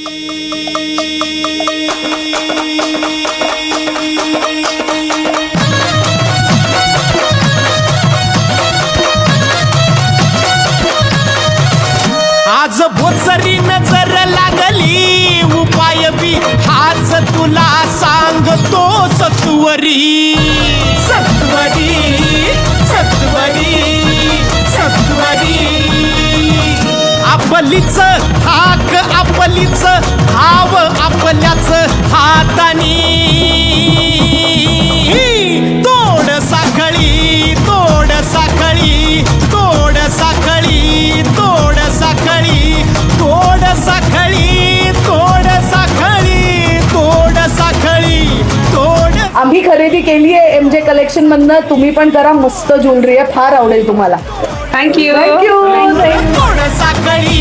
आज बोचरी नजर लागली उपाय बी हाच तुला सांगतो सत्वरी सत्वरी सत्वरी सत्वरी आपलीच हाक आपलीच हाव आपल्याच हातानी तोड साखळी तोड साखळी तोड साखळी तोड साखळी तोड साखळी तोड साखळी तोड साखळी तोड। आम्ही खरेदी केली आहे MJ कलेक्शन मधनं, तुम्ही पण करा, मस्त ज्वेलरी आहे, फार आवडेल तुम्हाला. थँक्यू. थँक्यू. तोड साखळी